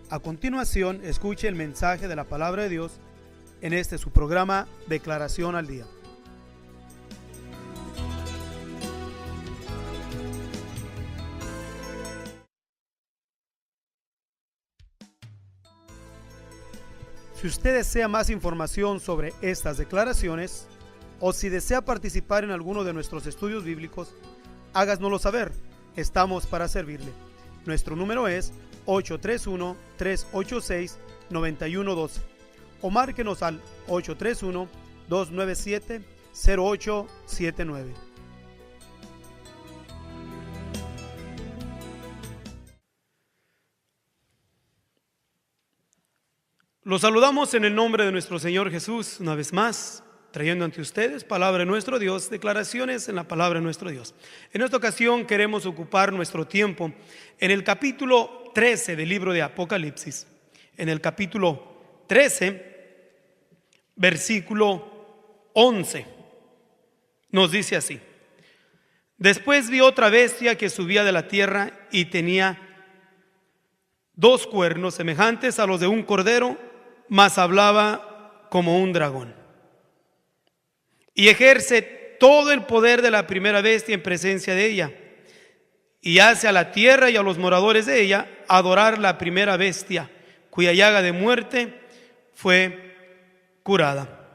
A continuación, escuche el mensaje de la palabra de Dios en este su programa Declaración al Día. Si usted desea más información sobre estas declaraciones o si desea participar en alguno de nuestros estudios bíblicos, háganoslo saber. Estamos para servirle. Nuestro número es 831-386-9112 o márquenos al 831-297-0879. Los saludamos en el nombre de nuestro Señor Jesús una vez más, trayendo ante ustedes palabra de nuestro Dios, declaraciones en la palabra de nuestro Dios. En esta ocasión queremos ocupar nuestro tiempo en el capítulo 13 del libro de Apocalipsis. En el capítulo 13, versículo 11, nos dice así: Después vi otra bestia que subía de la tierra y tenía 2 cuernos semejantes a los de un cordero, mas hablaba como un dragón. Y ejerce todo el poder de la primera bestia en presencia de ella, y hace a la tierra y a los moradores de ella adorar la primera bestia, cuya llaga de muerte fue curada.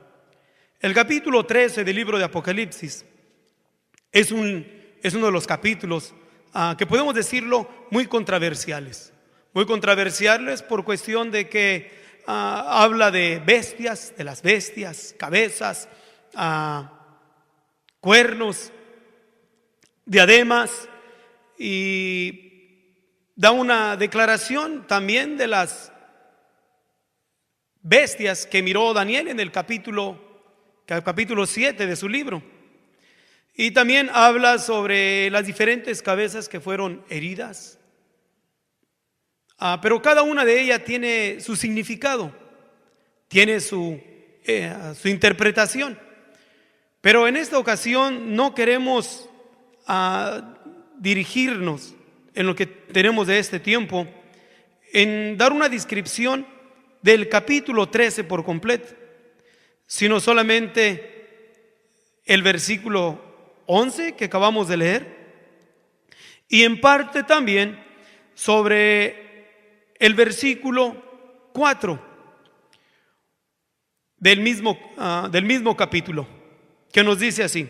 El capítulo 13 del libro de Apocalipsis es uno de los capítulos que podemos decirlo muy controversiales. Muy controversiales por cuestión de que habla de bestias, de las bestias, cabezas, cuernos, diademas, y da una declaración también de las bestias que miró Daniel en el capítulo 7 de su libro. Y también habla sobre las diferentes cabezas que fueron heridas. Pero cada una de ellas tiene su significado, tiene su interpretación. Pero en esta ocasión no queremos dirigirnos en lo que tenemos de este tiempo, en dar una descripción del capítulo 13 por completo, sino solamente el versículo 11 que acabamos de leer, y en parte también sobre el versículo 4 del mismo capítulo, que nos dice así: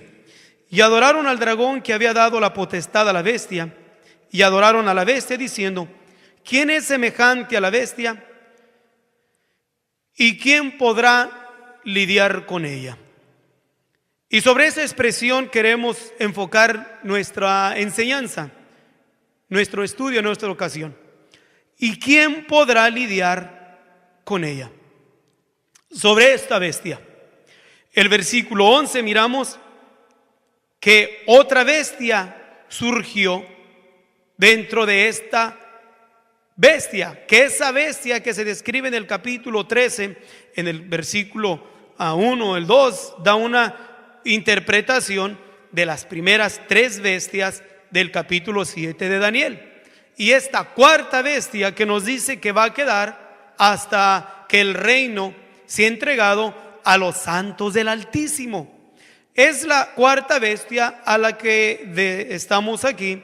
Y adoraron al dragón que había dado la potestad a la bestia, y adoraron a la bestia diciendo: ¿Quién es semejante a la bestia? ¿Y quién podrá lidiar con ella? Y sobre esa expresión queremos enfocar nuestra enseñanza, nuestro estudio en nuestra ocasión. ¿Y quién podrá lidiar con ella? Sobre esta bestia. El versículo 11 miramos que otra bestia surgió dentro de esta bestia, que esa bestia que se describe en el capítulo 13, en el versículo 1, el 2, da una interpretación de las primeras 3 bestias del capítulo 7 de Daniel. Y esta cuarta bestia que nos dice que va a quedar hasta que el reino sea entregado a los santos del Altísimo. Es la cuarta bestia a la que estamos aquí,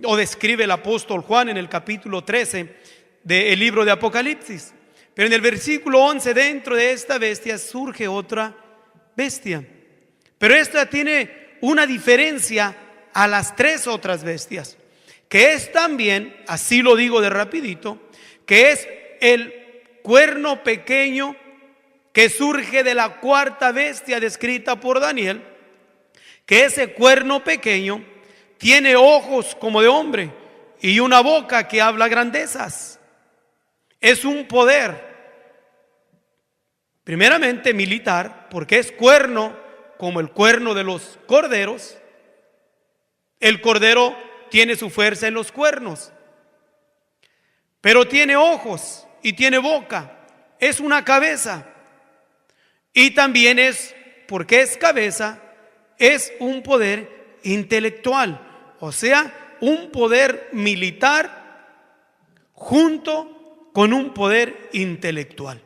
o describe el apóstol Juan en el capítulo 13 del libro de Apocalipsis. Pero en el versículo 11, dentro de esta bestia surge otra bestia. Pero esta tiene una diferencia a las 3 otras bestias, que es también, así lo digo de rapidito, que es el cuerno pequeño que surge de la cuarta bestia descrita por Daniel, que ese cuerno pequeño tiene ojos como de hombre y una boca que habla grandezas. Es un poder, primeramente militar, porque es cuerno como el cuerno de los corderos. El cordero tiene su fuerza en los cuernos, pero tiene ojos y tiene boca. Es una cabeza. Y también porque es cabeza, es un poder intelectual, o sea, un poder militar junto con un poder intelectual.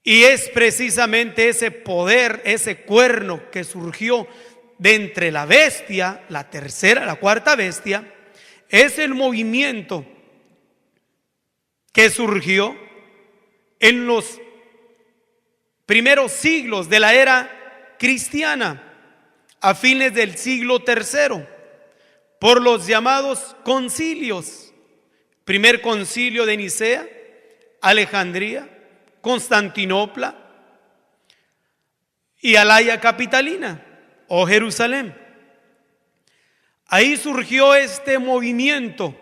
Y es precisamente ese poder, ese cuerno que surgió de entre la bestia, la tercera, la cuarta bestia, es el movimiento que surgió en los primeros siglos de la era cristiana, a fines del siglo III, por los llamados concilios. Primer concilio de Nicea, Alejandría, Constantinopla y Alaya Capitalina o Jerusalén. Ahí surgió este movimiento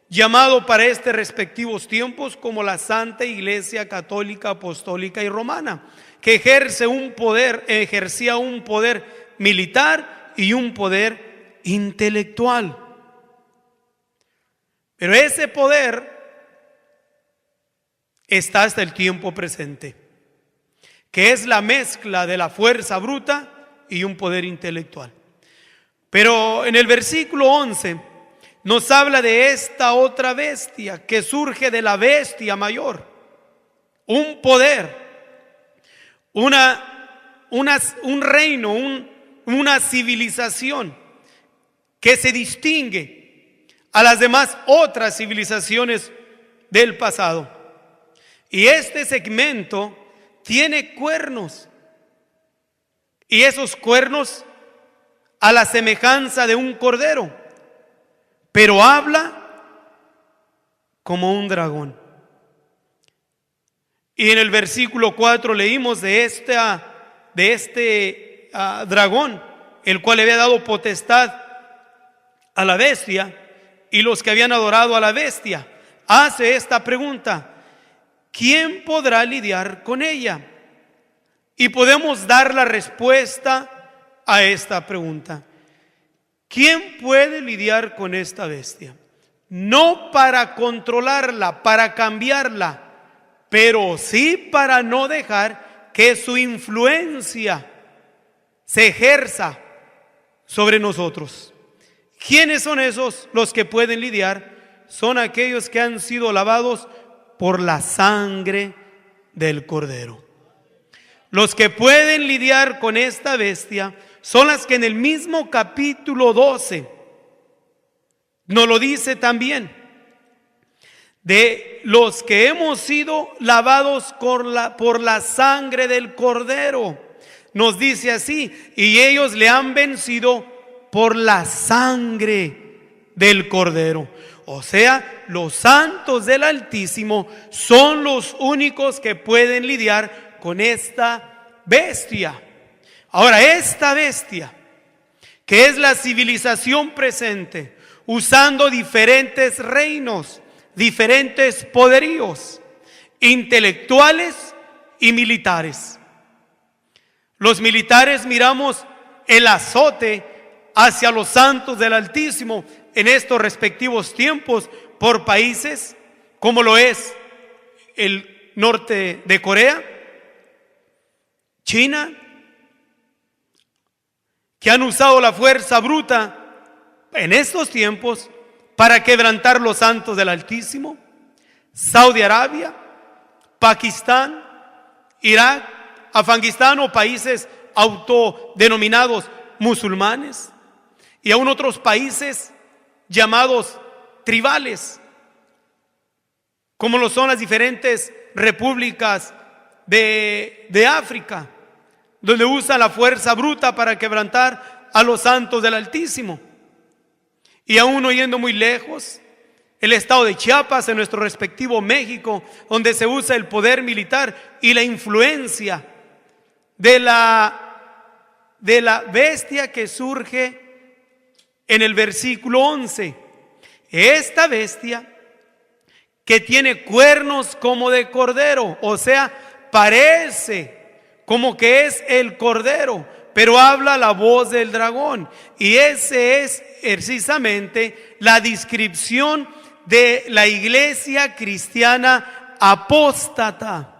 llamado para estos respectivos tiempos como la Santa Iglesia Católica, Apostólica y Romana, que ejercía un poder militar y un poder intelectual. Pero ese poder está hasta el tiempo presente, que es la mezcla de la fuerza bruta y un poder intelectual. Pero en el versículo 11 nos habla de esta otra bestia que surge de la bestia mayor, un poder, un reino, una civilización que se distingue a las demás otras civilizaciones del pasado. Y este segmento tiene cuernos, y esos cuernos a la semejanza de un cordero, pero habla como un dragón. Y en el versículo 4 leímos de este dragón, el cual le había dado potestad a la bestia, y los que habían adorado a la bestia. Hace esta pregunta: ¿quién podrá lidiar con ella? Y podemos dar la respuesta a esta pregunta. ¿Quién puede lidiar con esta bestia? No para controlarla, para cambiarla, pero sí para no dejar que su influencia se ejerza sobre nosotros. ¿Quiénes son esos los que pueden lidiar? Son aquellos que han sido lavados por la sangre del Cordero. Los que pueden lidiar con esta bestia son las que en el mismo capítulo 12 nos lo dice también, de los que hemos sido lavados por la sangre del Cordero. Nos dice así: y ellos le han vencido por la sangre del Cordero. O sea, los santos del Altísimo son los únicos que pueden lidiar con esta bestia. Ahora, esta bestia, que es la civilización presente, usando diferentes reinos, diferentes poderíos intelectuales y militares. Los militares miramos el azote hacia los santos del Altísimo en estos respectivos tiempos por países como lo es el norte de Corea, China, que han usado la fuerza bruta en estos tiempos para quebrantar los santos del Altísimo, Saudi Arabia, Pakistán, Irak, Afganistán o países autodenominados musulmanes, y aún otros países llamados tribales, como lo son las diferentes repúblicas de África, donde usa la fuerza bruta para quebrantar a los santos del Altísimo. Y aún no yendo muy lejos, el estado de Chiapas, en nuestro respectivo México, donde se usa el poder militar y la influencia de la bestia que surge en el versículo 11. Esta bestia que tiene cuernos como de cordero, o sea, parece como que es el cordero, pero habla la voz del dragón. Y ese es precisamente la descripción de la iglesia cristiana apóstata,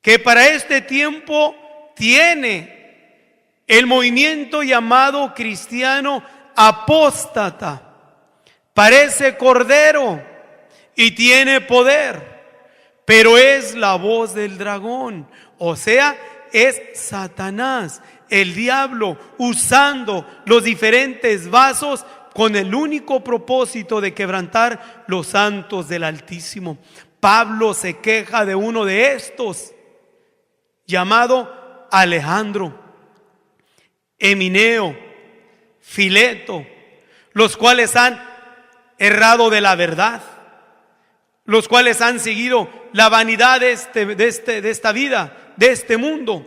que para este tiempo tiene el movimiento llamado cristiano apóstata, parece cordero y tiene poder, pero es la voz del dragón. O sea, es Satanás, el diablo, usando los diferentes vasos con el único propósito de quebrantar los santos del Altísimo. Pablo se queja de uno de estos, llamado Alejandro, Emineo, Fileto, los cuales han errado de la verdad, los cuales han seguido la vanidad de esta vida, de este mundo,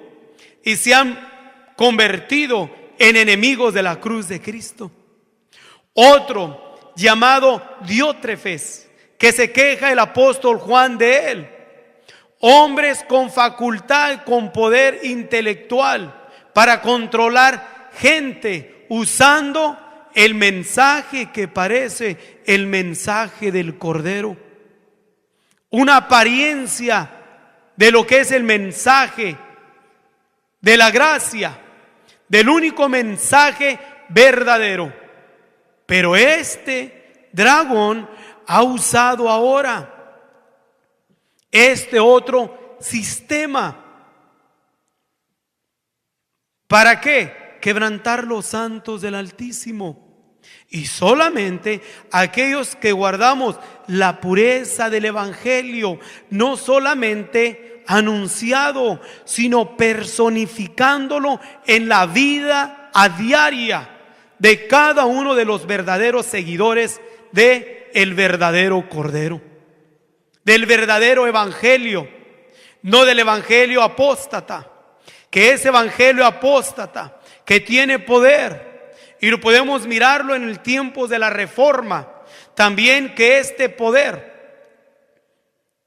y se han convertido en enemigos de la cruz de Cristo. Otro llamado Diótrefes, que se queja el apóstol Juan de él. Hombres con facultad, con poder intelectual para controlar gente, usando el mensaje que parece el mensaje del Cordero. Una apariencia de lo que es el mensaje de la gracia, del único mensaje verdadero. Pero este dragón ha usado ahora este otro sistema. ¿Para qué? Quebrantar los santos del Altísimo. Y solamente aquellos que guardamos la pureza del Evangelio, no solamente anunciado, sino personificándolo en la vida a diaria de cada uno de los verdaderos seguidores de el verdadero Cordero, del verdadero Evangelio, no del Evangelio apóstata, que es Evangelio apóstata, que tiene poder. Y lo podemos mirarlo en el tiempo de la Reforma, también, que este poder,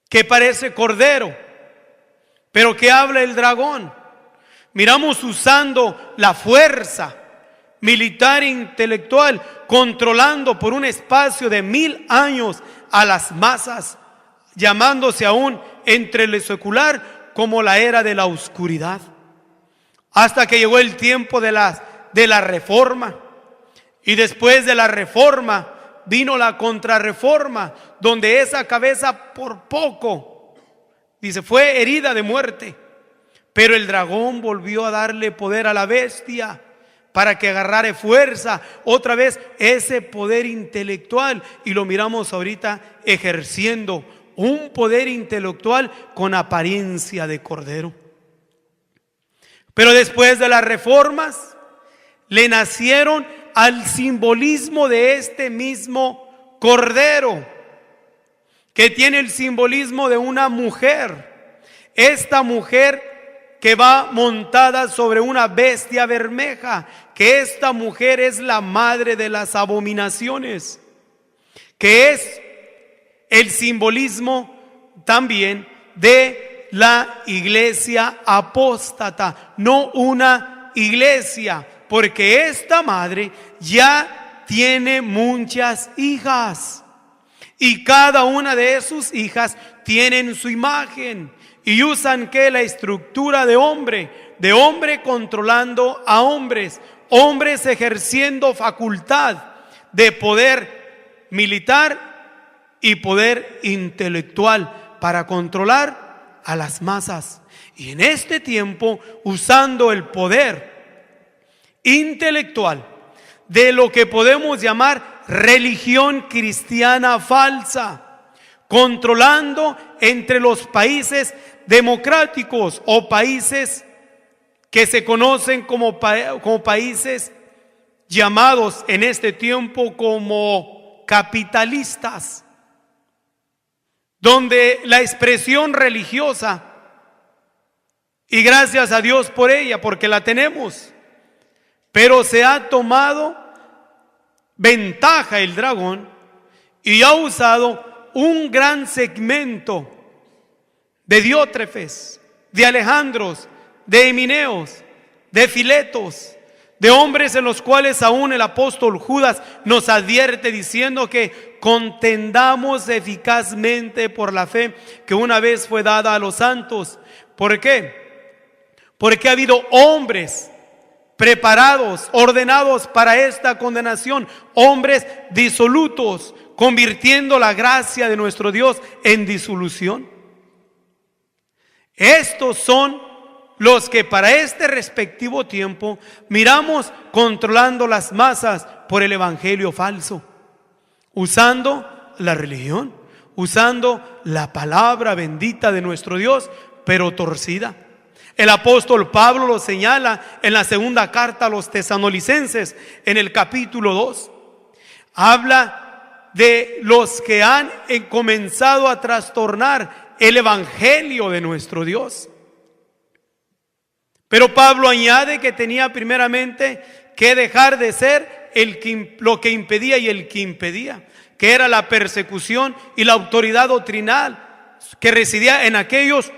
que parece cordero, pero que habla el dragón, miramos usando la fuerza militar e intelectual, controlando por un espacio de 1000 años a las masas, llamándose aún entre lo secular como la era de la oscuridad, hasta que llegó el tiempo de la Reforma. Y después de la Reforma vino la Contrarreforma, donde esa cabeza por poco, dice, fue herida de muerte, pero el dragón volvió a darle poder a la bestia para que agarrara fuerza otra vez, ese poder intelectual. Y lo miramos ahorita ejerciendo un poder intelectual con apariencia de cordero. Pero después de las reformas le nacieron al simbolismo de este mismo cordero, que tiene el simbolismo de una mujer. Esta mujer que va montada sobre una bestia bermeja, que esta mujer es la madre de las abominaciones, que es el simbolismo también de la iglesia apóstata, no una iglesia, porque esta madre ya tiene muchas hijas y cada una de sus hijas tienen su imagen y usan que la estructura de hombre controlando a hombres, hombres ejerciendo facultad de poder militar y poder intelectual para controlar a las masas. Y en este tiempo, usando el poder intelectual de lo que podemos llamar religión cristiana falsa, controlando entre los países democráticos o países que se conocen como países llamados en este tiempo como capitalistas, donde la expresión religiosa, y gracias a Dios por ella, porque la tenemos, pero se ha tomado ventaja el dragón y ha usado un gran segmento de Diótrefes, de Alejandros, de Emineos, de Filetos, de hombres en los cuales aún el apóstol Judas nos advierte diciendo que contendamos eficazmente por la fe que una vez fue dada a los santos. ¿Por qué? Porque ha habido hombres preparados, ordenados para esta condenación, hombres disolutos, convirtiendo la gracia de nuestro Dios en disolución. Estos son los que para este respectivo tiempo miramos controlando las masas por el evangelio falso, usando la religión, usando la palabra bendita de nuestro Dios, pero torcida. El apóstol Pablo lo señala en la segunda carta a los tesalonicenses, en el capítulo 2. Habla de los que han comenzado a trastornar el evangelio de nuestro Dios. Pero Pablo añade que tenía primeramente que dejar de ser lo que impedía y el que impedía, que era la persecución y la autoridad doctrinal que residía en aquellos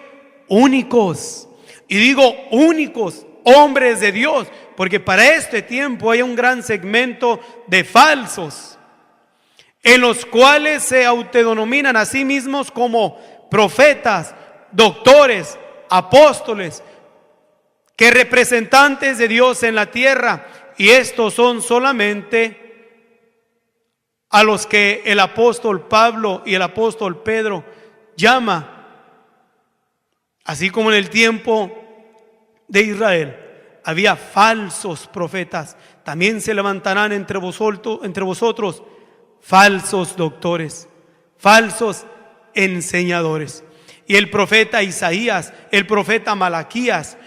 únicos. Y digo únicos, hombres de Dios, porque para este tiempo hay un gran segmento de falsos, en los cuales se autodenominan a sí mismos como profetas, doctores, apóstoles, que representantes de Dios en la tierra. Y estos son solamente a los que el apóstol Pablo y el apóstol Pedro llama, así como en el tiempo de Israel había falsos profetas, también se levantarán entre vosotros falsos doctores, falsos enseñadores. Y el profeta Isaías, el profeta Malaquías,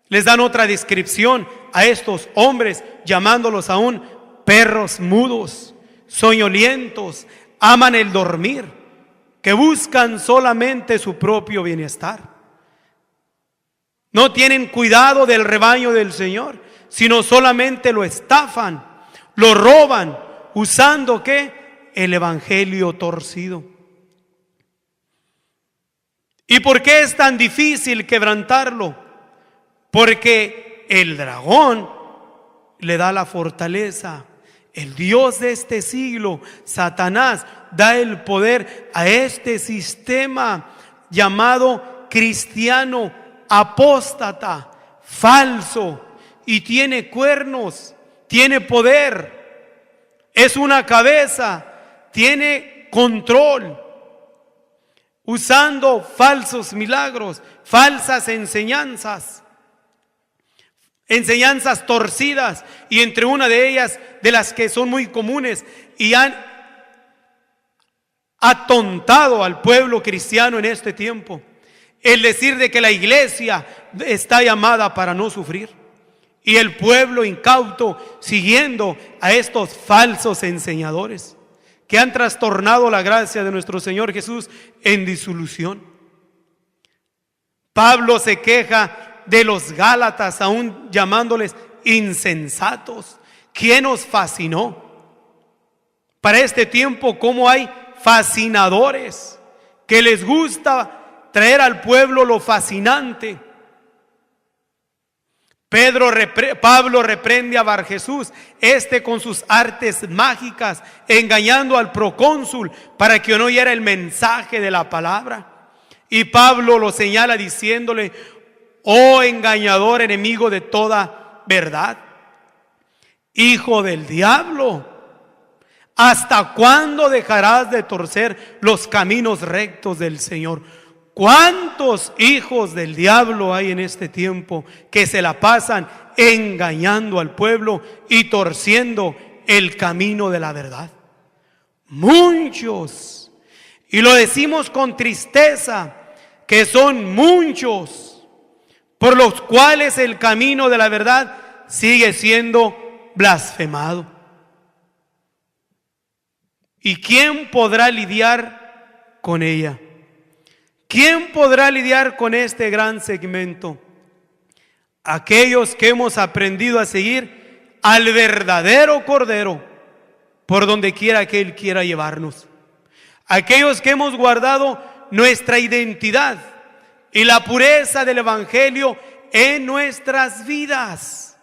les dan otra descripción a estos hombres, llamándolos aún perros mudos, soñolientos, aman el dormir, que buscan solamente su propio bienestar. No tienen cuidado del rebaño del Señor, sino solamente lo estafan, lo roban, usando ¿qué? El evangelio torcido. ¿Y por qué es tan difícil quebrantarlo? Porque el dragón le da la fortaleza. El Dios de este siglo, Satanás, da el poder a este sistema llamado cristiano, apóstata, falso, y tiene cuernos, tiene poder, es una cabeza, tiene control, usando falsos milagros, falsas enseñanzas torcidas, y entre una de ellas, de las que son muy comunes y han atontado al pueblo cristiano en este tiempo, el decir de que la iglesia está llamada para no sufrir, y el pueblo incauto siguiendo a estos falsos enseñadores que han trastornado la gracia de nuestro Señor Jesús en disolución. Pablo se queja de los Gálatas, aún llamándoles insensatos. ¿Quién os fascinó? Para este tiempo, ¿cómo hay fascinadores que les gusta traer al pueblo lo fascinante? Pablo reprende a Barjesús, con sus artes mágicas, engañando al procónsul para que no oyera el mensaje de la palabra. Y Pablo lo señala diciéndole: oh engañador, enemigo de toda verdad, hijo del diablo, ¿hasta cuándo dejarás de torcer los caminos rectos del Señor? ¿Cuántos hijos del diablo hay en este tiempo que se la pasan engañando al pueblo y torciendo el camino de la verdad? Muchos. Y lo decimos con tristeza, que son muchos, por los cuales el camino de la verdad sigue siendo blasfemado. ¿Y quién podrá lidiar con ella? ¿Quién podrá lidiar con este gran segmento? Aquellos que hemos aprendido a seguir al verdadero Cordero por donde quiera que Él quiera llevarnos. Aquellos que hemos guardado nuestra identidad y la pureza del Evangelio en nuestras vidas,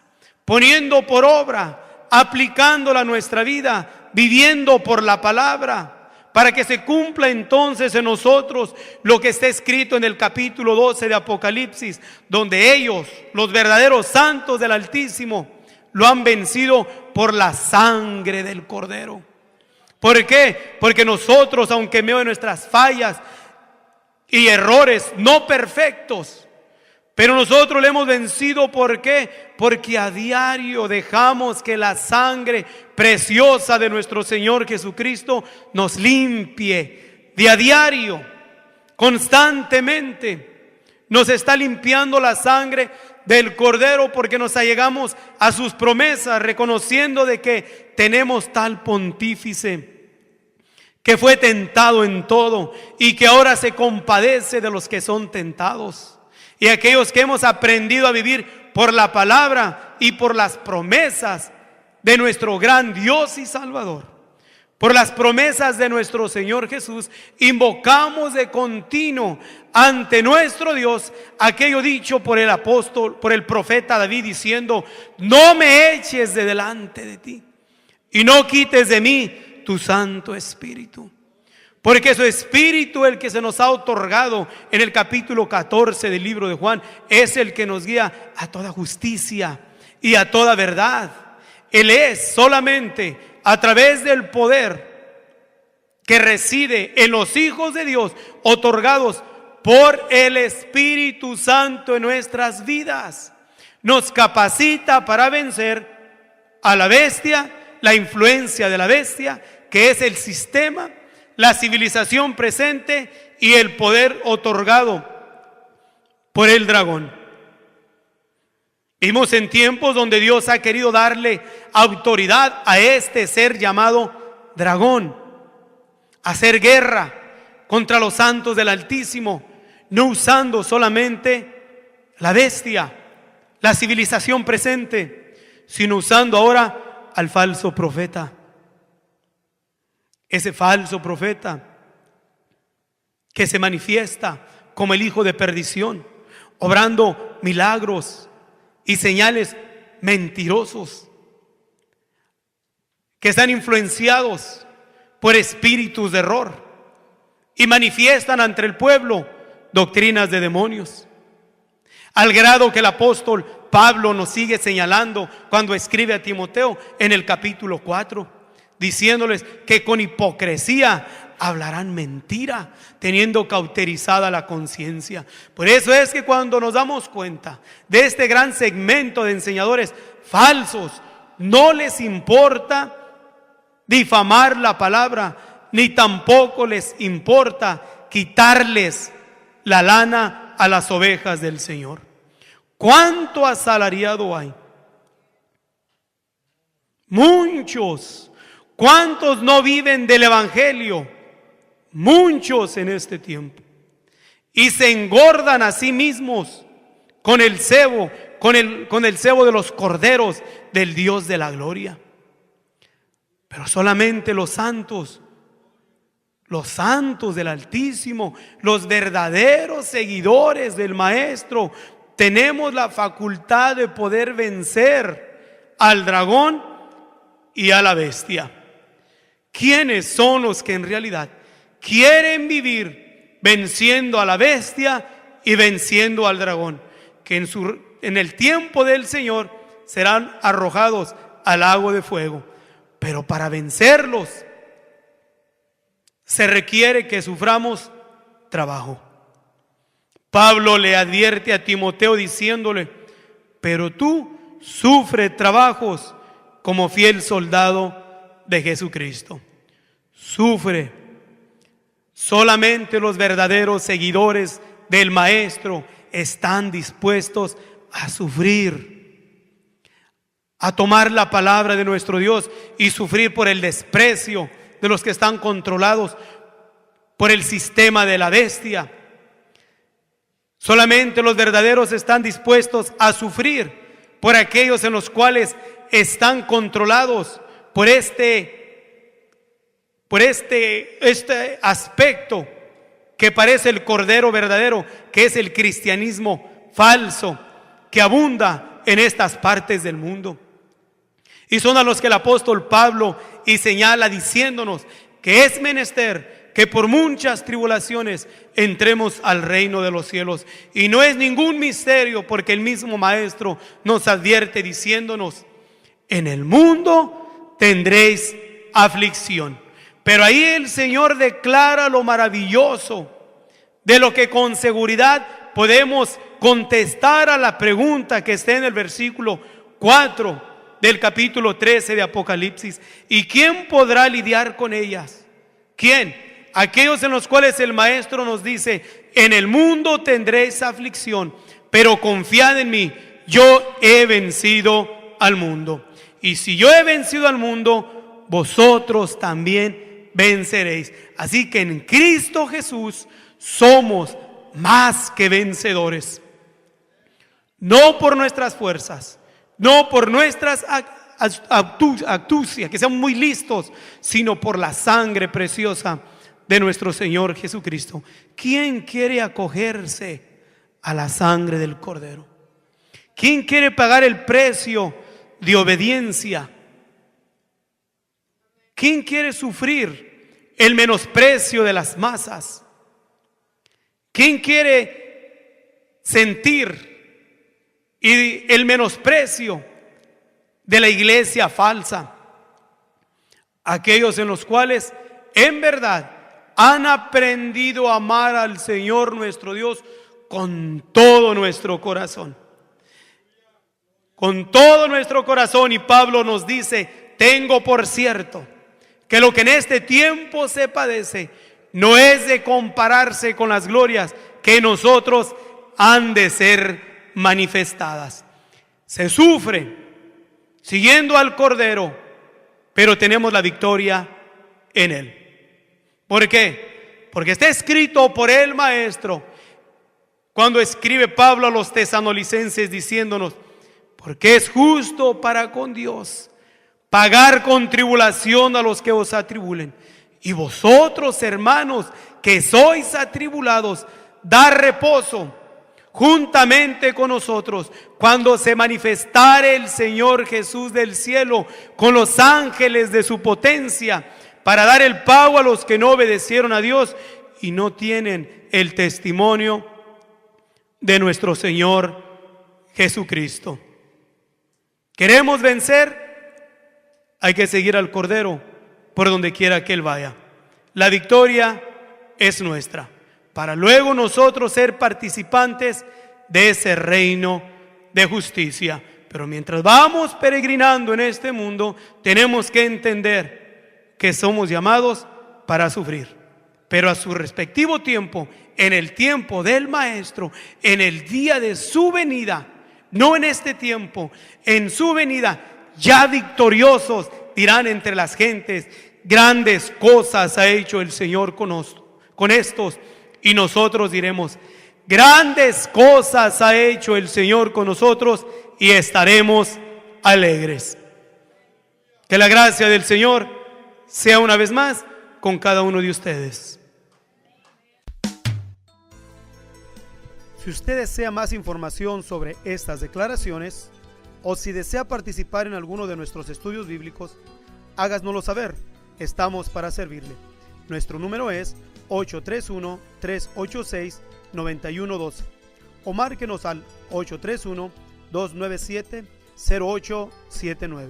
poniendo por obra, aplicándola a nuestra vida, viviendo por la palabra, para que se cumpla entonces en nosotros lo que está escrito en el capítulo 12 de Apocalipsis, donde ellos, los verdaderos santos del Altísimo, lo han vencido por la sangre del Cordero. ¿Por qué? Porque nosotros, aunque en medio de nuestras fallas y errores no perfectos, pero nosotros le hemos vencido. ¿Por qué? Porque a diario dejamos que la sangre preciosa de nuestro Señor Jesucristo nos limpie. De a diario, constantemente, nos está limpiando la sangre del Cordero, porque nos allegamos a sus promesas, reconociendo de que tenemos tal pontífice que fue tentado en todo y que ahora se compadece de los que son tentados. Y aquellos que hemos aprendido a vivir por la palabra y por las promesas de nuestro gran Dios y Salvador, por las promesas de nuestro Señor Jesús, invocamos de continuo ante nuestro Dios aquello dicho por el apóstol, por el profeta David, diciendo: no me eches de delante de ti y no quites de mí tu Santo Espíritu. Porque su Espíritu, el que se nos ha otorgado en el capítulo 14 del libro de Juan, es el que nos guía a toda justicia y a toda verdad. Él es solamente a través del poder que reside en los hijos de Dios, otorgados por el Espíritu Santo en nuestras vidas, nos capacita para vencer a la bestia, la influencia de la bestia, que es el sistema, la civilización presente y el poder otorgado por el dragón. Vivimos en tiempos donde Dios ha querido darle autoridad a este ser llamado dragón, hacer guerra contra los santos del Altísimo, no usando solamente la bestia, la civilización presente, sino usando ahora al falso profeta. Ese falso profeta que se manifiesta como el hijo de perdición, obrando milagros y señales mentirosos, que están influenciados por espíritus de error y manifiestan ante el pueblo doctrinas de demonios, al grado que el apóstol Pablo nos sigue señalando cuando escribe a Timoteo en el capítulo 4, diciéndoles que con hipocresía hablarán mentira, teniendo cauterizada la conciencia. Por eso es que cuando nos damos cuenta de este gran segmento de enseñadores falsos, no les importa difamar la palabra, ni tampoco les importa quitarles la lana a las ovejas del Señor. ¿Cuánto asalariado hay? Muchos. ¿Cuántos no viven del Evangelio? Muchos en este tiempo. Y se engordan a sí mismos con el cebo, con el cebo de los corderos del Dios de la gloria. Pero solamente los santos del Altísimo, los verdaderos seguidores del Maestro, tenemos la facultad de poder vencer al dragón y a la bestia. ¿Quiénes son los que en realidad quieren vivir venciendo a la bestia y venciendo al dragón? Que en el tiempo del Señor serán arrojados al lago de fuego. Pero para vencerlos se requiere que suframos trabajo. Pablo le advierte a Timoteo diciéndole: pero tú sufre trabajos como fiel soldado de Jesucristo. Sufre. Solamente los verdaderos seguidores del Maestro están dispuestos a sufrir, a tomar la palabra de nuestro Dios y sufrir por el desprecio de los que están controlados por el sistema de la bestia. Solamente los verdaderos están dispuestos a sufrir por aquellos en los cuales están controlados por este aspecto que parece el cordero verdadero, que es el cristianismo falso que abunda en estas partes del mundo. Y son a los que el apóstol Pablo y señala diciéndonos que es menester que por muchas tribulaciones entremos al reino de los cielos. Y no es ningún misterio, porque el mismo Maestro nos advierte diciéndonos: en el mundo tendréis aflicción. Pero ahí el Señor declara lo maravilloso de lo que con seguridad podemos contestar a la pregunta que está en el versículo 4 del capítulo 13 de Apocalipsis. ¿Y quién podrá lidiar con ellas? ¿Quién? Aquellos en los cuales el Maestro nos dice: en el mundo tendréis aflicción, pero confiad en mí, yo he vencido al mundo. Y si yo he vencido al mundo, vosotros también venceréis. Así que en Cristo Jesús somos más que vencedores. No por nuestras fuerzas, no por nuestras astucias, que sean muy listos, sino por la sangre preciosa de nuestro Señor Jesucristo. ¿Quién quiere acogerse a la sangre del Cordero? ¿Quién quiere pagar el precio de obediencia? ¿Quién quiere sufrir el menosprecio de las masas? ¿Quién quiere sentir y el menosprecio de la iglesia falsa? Aquellos en los cuales en verdad han aprendido a amar al Señor nuestro Dios con todo nuestro corazón. Con todo nuestro corazón. Y Pablo nos dice: tengo por cierto que lo que en este tiempo se padece no es de compararse con las glorias que nosotros han de ser manifestadas. Se sufre siguiendo al Cordero, pero tenemos la victoria en Él. ¿Por qué? Porque está escrito por el Maestro cuando escribe Pablo a los tesalonicenses diciéndonos: porque es justo para con Dios pagar con tribulación a los que os atribulen. Y vosotros, hermanos, que sois atribulados, dar reposo juntamente con nosotros cuando se manifestare el Señor Jesús del cielo con los ángeles de su potencia, para dar el pago a los que no obedecieron a Dios y no tienen el testimonio de nuestro Señor Jesucristo. ¿Queremos vencer? Hay que seguir al Cordero por donde quiera que Él vaya. La victoria es nuestra, para luego nosotros ser participantes de ese reino de justicia. Pero mientras vamos peregrinando en este mundo, tenemos que entender que somos llamados para sufrir, pero a su respectivo tiempo, en el tiempo del Maestro, en el día de su venida, no en este tiempo, en su venida, ya victoriosos, dirán entre las gentes: grandes cosas ha hecho el Señor con estos. Y nosotros diremos: grandes cosas ha hecho el Señor con nosotros, y estaremos alegres. Que la gracia del Señor sea una vez más con cada uno de ustedes. Si usted desea más información sobre estas declaraciones, o si desea participar en alguno de nuestros estudios bíblicos, háganoslo saber. Estamos para servirle. Nuestro número es 831-386-9112 o márquenos al 831-297-0879.